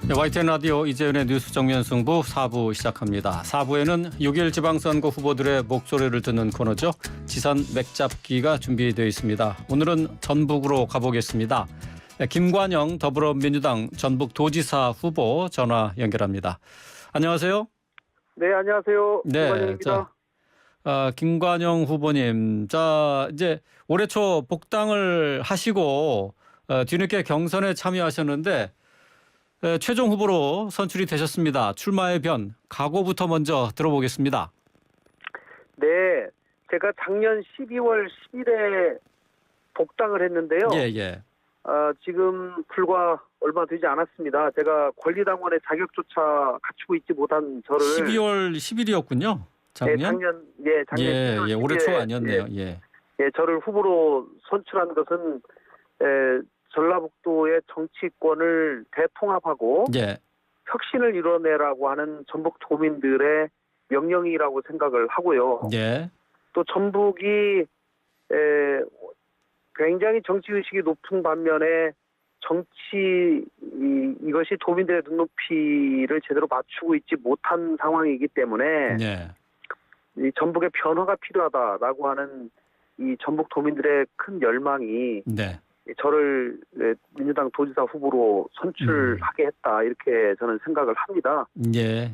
네, YTN 라디오 이재윤의 뉴스 정면 승부 4부 시작합니다. 4부에는 6.1 지방선거 후보들의 목소리를 듣는 코너죠. 지선 맥잡기가 준비되어 있습니다. 오늘은 전북으로 가보겠습니다. 네, 김관영 더불어민주당 전북도지사 후보 전화 연결합니다. 안녕하세요. 네, 안녕하세요. 네, 김관영입니다. 김관영 후보님, 이제 올해 초 복당을 하시고 뒤늦게 경선에 참여하셨는데 최종 후보로 선출이 되셨습니다. 출마의 변, 각오부터 먼저 들어보겠습니다. 네, 제가 작년 12월 10일에 복당을 했는데요. 예. 지금 불과 얼마 되지 않았습니다. 제가 권리당원의 자격조차 갖추고 있지 못한 저를 12월 10일이었군요. 작년? 작년 12월 예, 올해 10일에, 초 아니었네요. 예. 저를 후보로 선출한 것은 전라북도의 정치권을 대통합하고 예. 혁신을 이뤄내라고 하는 전북 도민들의 명령이라고 생각을 하고요. 예. 또 전북이 굉장히 정치의식이 높은 반면에 이것이 도민들의 눈높이를 제대로 맞추고 있지 못한 상황이기 때문에 예. 이 전북의 변화가 필요하다라고 하는 이 전북 도민들의 큰 열망이 네. 저를 민주당 도지사 후보로 선출하게 했다 이렇게 저는 생각을 합니다. 예.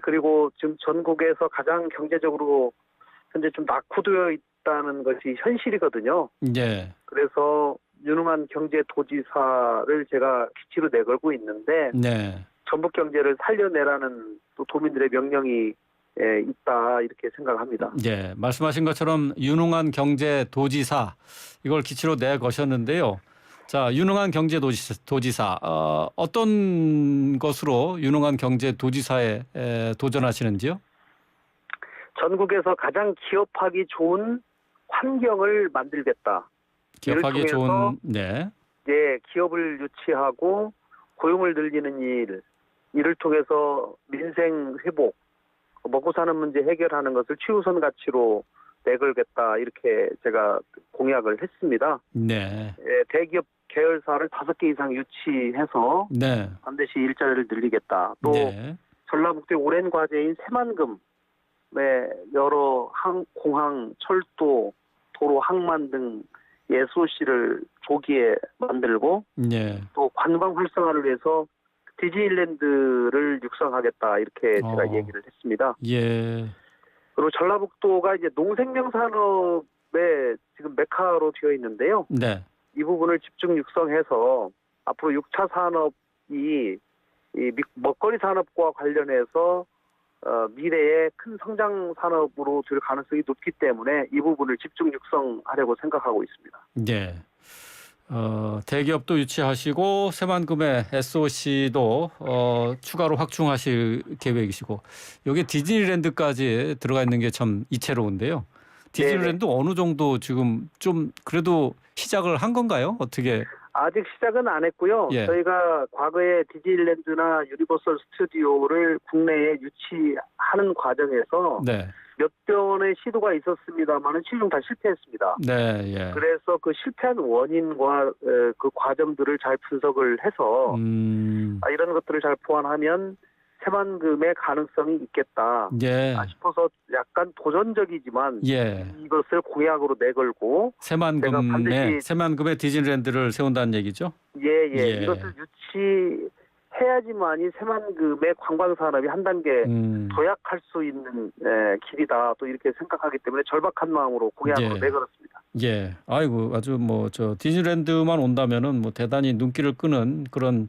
그리고 지금 전국에서 가장 경제적으로 현재 좀 낙후되어 있다는 것이 현실이거든요. 예. 그래서 유능한 경제도지사를 제가 기치로 내걸고 있는데 네. 전북 경제를 살려내라는 또 도민들의 명령이 있다 이렇게 생각합니다. 예. 말씀하신 것처럼 유능한 경제도지사 이걸 기치로 내거셨는데요. 자, 유능한 경제도지사 어떤 것으로 유능한 경제도지사에 도전하시는지요? 전국에서 가장 기업하기 좋은 환경을 만들겠다. 기업하기 통해서 좋은 네. 기업을 유치하고 고용을 늘리는 이를 통해서 민생 회복, 먹고 사는 문제 해결하는 것을 최우선 가치로 내걸겠다 이렇게 제가 공약을 했습니다. 네. 대기업 계열사를 5개 이상 유치해서 네. 반드시 일자리를 늘리겠다. 또 네. 전라북도의 오랜 과제인 새만금의 여러 공항, 철도, 도로, 항만 등 SOC를 조기에 만들고 네. 또 관광 활성화를 위해서 디즈니랜드를 육성하겠다 이렇게 제가 얘기를 했습니다. 예. 그리고 전라북도가 이제 농생명 산업의 지금 메카로 되어 있는데요. 네. 이 부분을 집중 육성해서 앞으로 6차 산업이 이 먹거리 산업과 관련해서 미래의 큰 성장 산업으로 될 가능성이 높기 때문에 이 부분을 집중 육성하려고 생각하고 있습니다. 네. 대기업도 유치하시고 새만금의 SOC도 추가로 확충하실 계획이시고 여기 디즈니랜드까지 들어가 있는 게 참 이채로운데요. 디즈니랜드 어느 정도 지금 좀 그래도 시작을 한 건가요? 어떻게? 아직 시작은 안 했고요. 예. 저희가 과거에 디즈니랜드나 유니버설 스튜디오를 국내에 유치하는 과정에서 네. 몇 번의 시도가 있었습니다만 최종 다 실패했습니다. 네. 예. 그래서 그 실패한 원인과 그 과정들을 잘 분석을 해서 이런 것들을 잘 보완하면 새만금의 가능성이 있겠다 예. 싶어서 약간 도전적이지만 예. 이것을 공약으로 내걸고 새만금의 디즈니랜드를 세운다는 얘기죠? 예. 이것을 유치해야지만이 새만금의 관광 산업이 한 단계 도약할 수 있는 길이다. 또 이렇게 생각하기 때문에 절박한 마음으로 공약으로 내걸었습니다. 예. 아이고 아주 디즈니랜드만 온다면은 대단히 눈길을 끄는 그런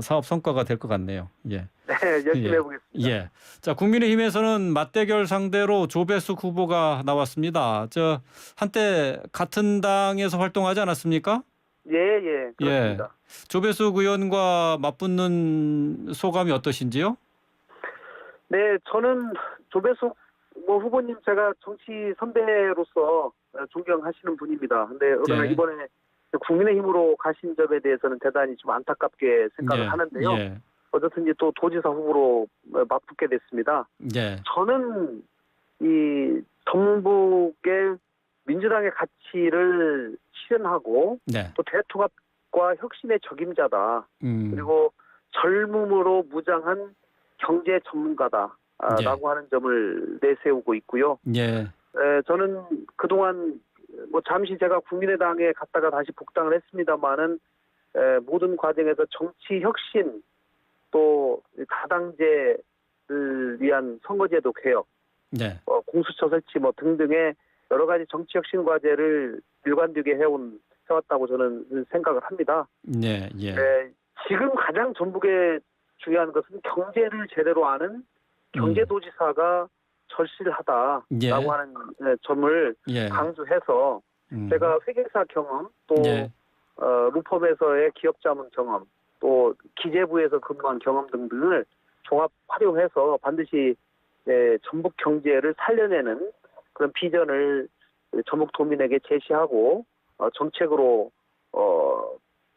사업 성과가 될 것 같네요. 예. 네, 열심히 해보겠습니다. 예. 자, 국민의힘에서는 맞대결 상대로 조배숙 후보가 나왔습니다. 한때 같은 당에서 활동하지 않았습니까? 예, 그렇습니다. 조배숙 의원과 맞붙는 소감이 어떠신지요? 네, 저는 조배숙 후보님 제가 정치 선배로서 존경하시는 분입니다. 근데 그러나 이번에 국민의힘으로 가신 점에 대해서는 대단히 좀 안타깝게 생각을 하는데요. 어쨌든 또 도지사 후보로 맞붙게 됐습니다. 저는 이 전북의 민주당의 가치를 실현하고 또 대통합과 혁신의 적임자다. 그리고 젊음으로 무장한 경제 전문가다라고 하는 점을 내세우고 있고요. 예. 저는 그동안 뭐 잠시 제가 국민의당에 갔다가 다시 복당을 했습니다마는 모든 과정에서 정치 혁신 또 다당제를 위한 선거제도 개혁, 네. 공수처 설치 뭐 등등의 여러 가지 정치 혁신 과제를 일관되게 해왔다고 저는 생각을 합니다. 네. 예. 지금 가장 전북에 중요한 것은 경제를 제대로 아는 경제도지사가 절실하다라고 예. 하는 점을 예. 강조해서 제가 회계사 경험 또 예. 루펌에서의 기업자문 경험 또 기재부에서 근무한 경험 등등을 종합 활용해서 반드시 전북 경제를 살려내는 그런 비전을 전북 도민에게 제시하고 정책으로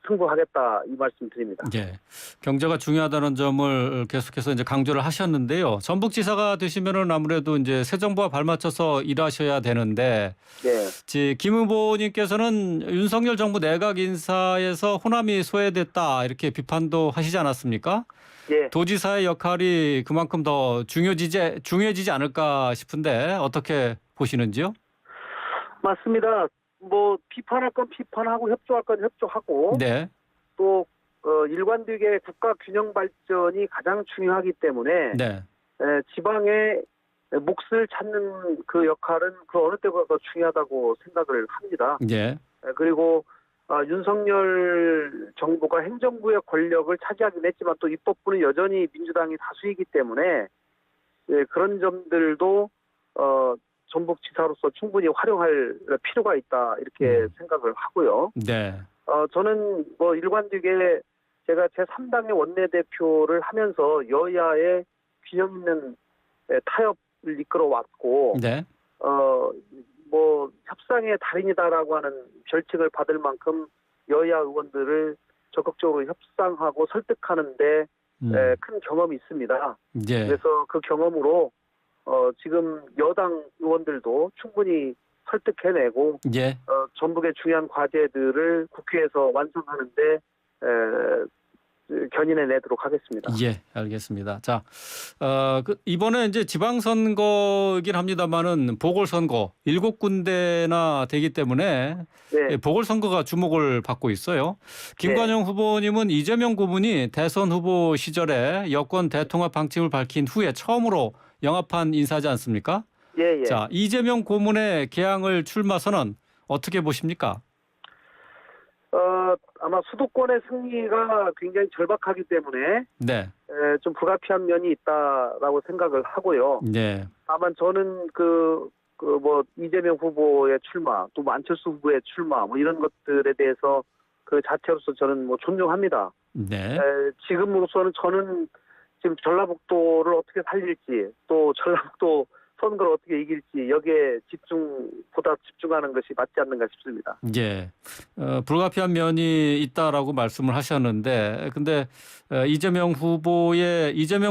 승부하겠다 이 말씀 드립니다. 예. 경제가 중요하다는 점을 계속해서 이제 강조를 하셨는데요. 전북지사가 되시면은 아무래도 이제 새 정부와 발맞춰서 일하셔야 되는데, 네. 김 후보님께서는 윤석열 정부 내각 인사에서 호남이 소외됐다 이렇게 비판도 하시지 않았습니까? 예. 도지사의 역할이 그만큼 더 중요해지지 않을까 싶은데 어떻게 보시는지요? 맞습니다. 뭐 비판할 건 비판하고 협조할 건 협조하고 네. 또 일관되게 국가 균형 발전이 가장 중요하기 때문에 네. 지방의 몫을 찾는 그 역할은 그 어느 때보다 더 중요하다고 생각을 합니다. 예. 그리고 윤석열 정부가 행정부의 권력을 차지하긴 했지만 또 입법부는 여전히 민주당이 다수이기 때문에 그런 점들도 전북지사로서 충분히 활용할 필요가 있다 이렇게 생각을 하고요. 네. 저는 뭐 일관되게 제가 제3당의 원내대표를 하면서 여야의 균형 있는 타협을 이끌어 왔고, 네. 뭐 협상의 달인이다라고 하는 별칭을 받을 만큼 여야 의원들을 적극적으로 협상하고 설득하는데 큰 경험이 있습니다. 예. 그래서 그 경험으로 지금 여당 의원들도 충분히 설득해내고 예. 전북의 중요한 과제들을 국회에서 완성하는데 견인해내도록 하겠습니다. 예, 알겠습니다. 자, 이번에 이제 지방선거이긴 합니다만은 보궐선거 7군데나 되기 때문에 네. 보궐선거가 주목을 받고 있어요. 김관영 후보님은 이재명 고문이 대선 후보 시절에 여권 대통합 방침을 밝힌 후에 처음으로 영합한 인사지 않습니까? 예. 자, 이재명 고문의 개항을 출마 선언 어떻게 보십니까? 아마 수도권의 승리가 굉장히 절박하기 때문에 네. 좀 불가피한 면이 있다라고 생각을 하고요. 네. 다만 저는 뭐 이재명 후보의 출마, 또 안철수 후보의 출마, 뭐 이런 것들에 대해서 그 자체로서 저는 뭐 존중합니다. 네. 지금으로서는 저는 지금 전라북도를 어떻게 살릴지, 또 전라북도 선거를 어떻게 이길지 여기에 집중하는 것이 맞지 않는가 싶습니다. 예. 불가피한 면이 있다라고 말씀을 하셨는데, 근데 이재명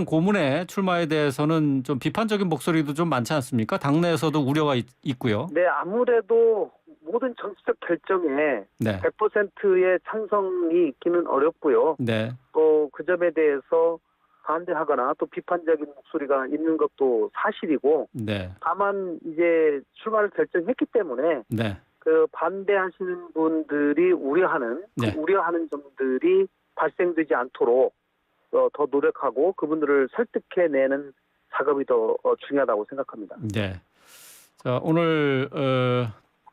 고문의 출마에 대해서는 좀 비판적인 목소리도 좀 많지 않습니까? 당내에서도 우려가 있고요. 네, 아무래도 모든 정치적 결정에 네. 100%의 찬성이 있기는 어렵고요. 네. 또 그 점에 대해서 반대하거나 또 비판적인 목소리가 있는 것도 사실이고, 네. 다만 이제 출마를 결정했기 때문에 네. 그 반대하시는 분들이 우려하는 네. 그 우려하는 점들이 발생되지 않도록 더 노력하고 그분들을 설득해내는 작업이 더 중요하다고 생각합니다. 네. 자, 오늘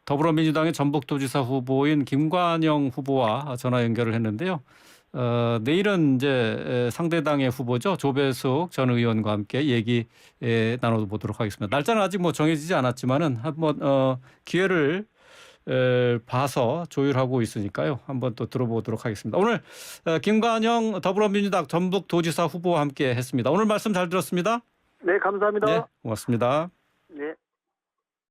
더불어민주당의 전북도지사 후보인 김관영 후보와 전화 연결을 했는데요. 내일은 이제 상대당의 후보죠. 조배숙 전 의원과 함께 얘기 나눠보도록 하겠습니다. 날짜는 아직 뭐 정해지지 않았지만은 한번 기회를 봐서 조율하고 있으니까요. 한번 또 들어보도록 하겠습니다. 오늘 김관영 더불어민주당 전북도지사 후보와 함께 했습니다. 오늘 말씀 잘 들었습니다. 네, 감사합니다. 네, 고맙습니다. 네.